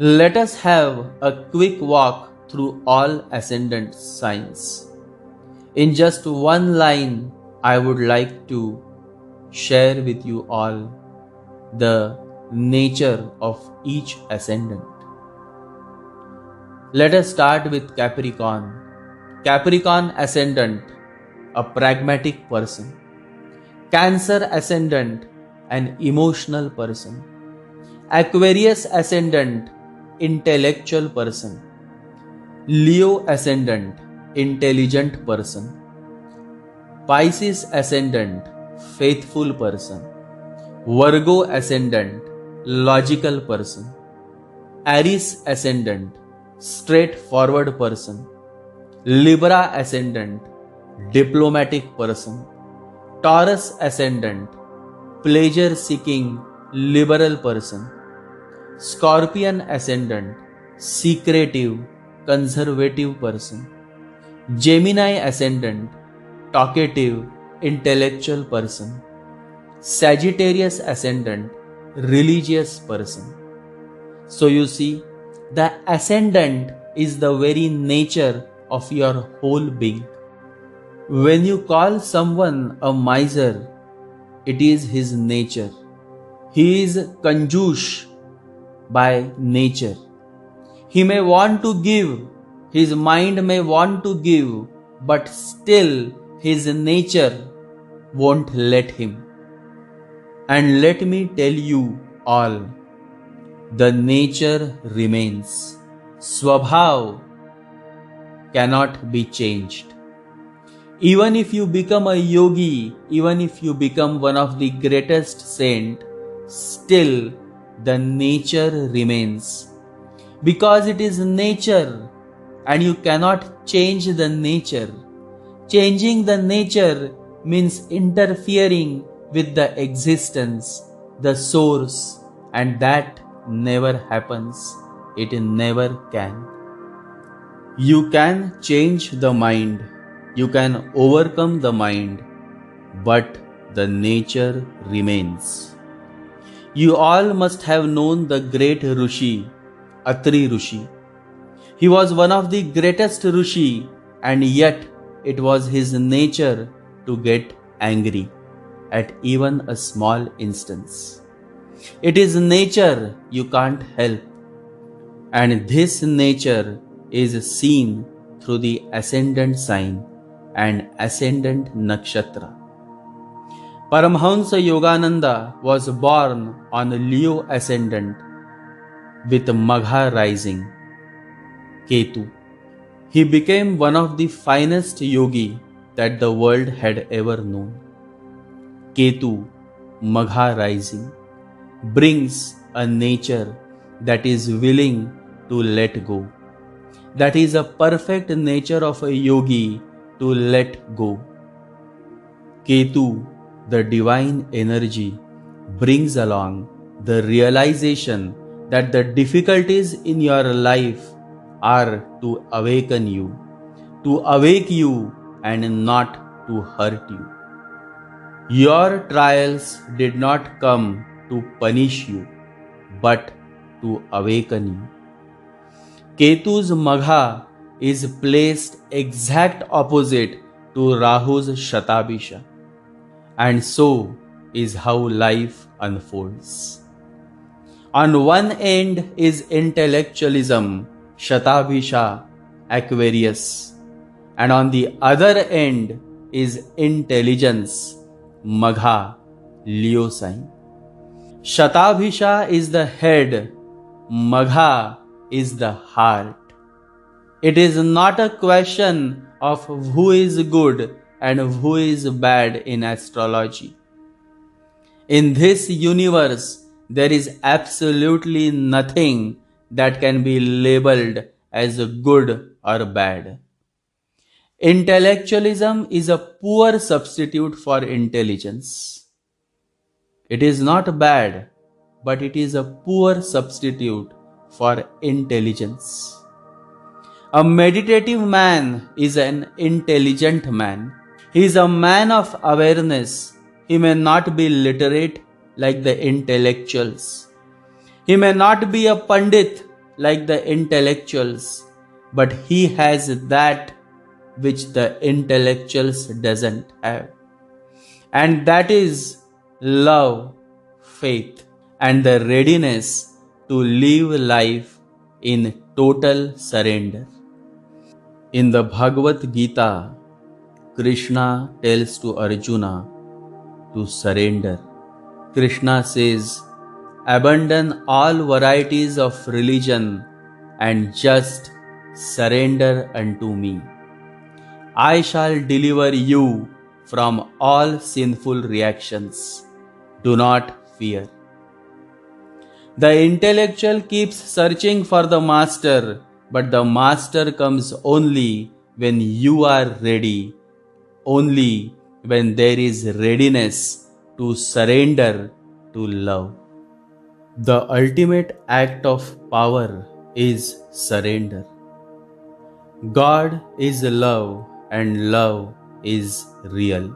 Let us have a quick walk through all ascendant signs. In just one line, I would like to share with you all the nature of each ascendant. Let us start with Capricorn. Capricorn ascendant, a pragmatic person. Cancer ascendant, an emotional person. Aquarius ascendant, intellectual person. Leo ascendant, intelligent person. Pisces ascendant, faithful person. Virgo ascendant, logical person. Aries ascendant, straightforward person. Libra ascendant, diplomatic person. Taurus ascendant, pleasure seeking, liberal person. Scorpion ascendant, secretive, conservative person. Gemini ascendant, talkative, intellectual person. Sagittarius ascendant, religious person. So you see, the ascendant is the very nature of your whole being. When you call someone a miser, it is his nature. He is conjuice by nature. He may want to give, his mind may want to give, but still his nature won't let him. And let me tell you all, the nature remains. Swabhav cannot be changed. Even if you become a yogi, even if you become one of the greatest saint, still the nature remains. Because it is nature and you cannot change the nature. Changing the nature means interfering with the existence, the source, and that never happens. It never can. You can change the mind. You can overcome the mind, but the nature remains. You all must have known the great Rishi, Atri Rishi. He was one of the greatest Rishi, and yet it was his nature to get angry at even a small instance. It is nature you can't help, and this nature is seen through the ascendant sign and ascendant nakshatra. Paramahansa Yogananda was born on Leo ascendant with Magha rising, Ketu. He became one of the finest yogi that the world had ever known. Ketu, Magha rising, brings a nature that is willing to let go. That is a perfect nature of a yogi, to let go. Ketu, the divine energy, brings along the realization that the difficulties in your life are to awaken you, to awake you and not to hurt you. Your trials did not come to punish you, but to awaken you. Ketu's Magha is placed exact opposite to Rahu's Shatabhisha, and so is how life unfolds. On one end is intellectualism, Shatabhisha, Aquarius, and on the other end is intelligence, Magha, Leo sign. Shatabhisha is the head, Magha is the heart. It is not a question of who is good and who is bad in astrology. In this universe, there is absolutely nothing that can be labeled as good or bad. Intellectualism is a poor substitute for intelligence. It is not bad, but it is a poor substitute for intelligence. A meditative man is an intelligent man. He is a man of awareness. He may not be literate like the intellectuals. He may not be a pandit like the intellectuals, but he has that which the intellectuals doesn't have. And that is love, faith, and the readiness to live life in total surrender. In the Bhagavad Gita, Krishna tells to Arjuna to surrender. Krishna says, abandon all varieties of religion and just surrender unto me. I shall deliver you from all sinful reactions. Do not fear. The intellectual keeps searching for the master, but the master comes only when you are ready, only when there is readiness to surrender to love. The ultimate act of power is surrender. God is love and love is real.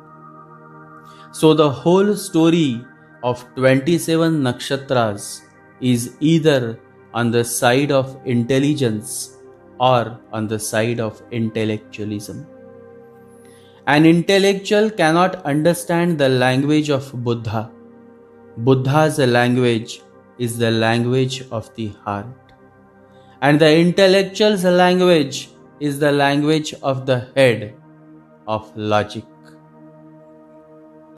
So the whole story of 27 nakshatras is either on the side of intelligence or on the side of intellectualism. An intellectual cannot understand the language of Buddha. Buddha's language is the language of the heart. And the intellectual's language is the language of the head, of logic.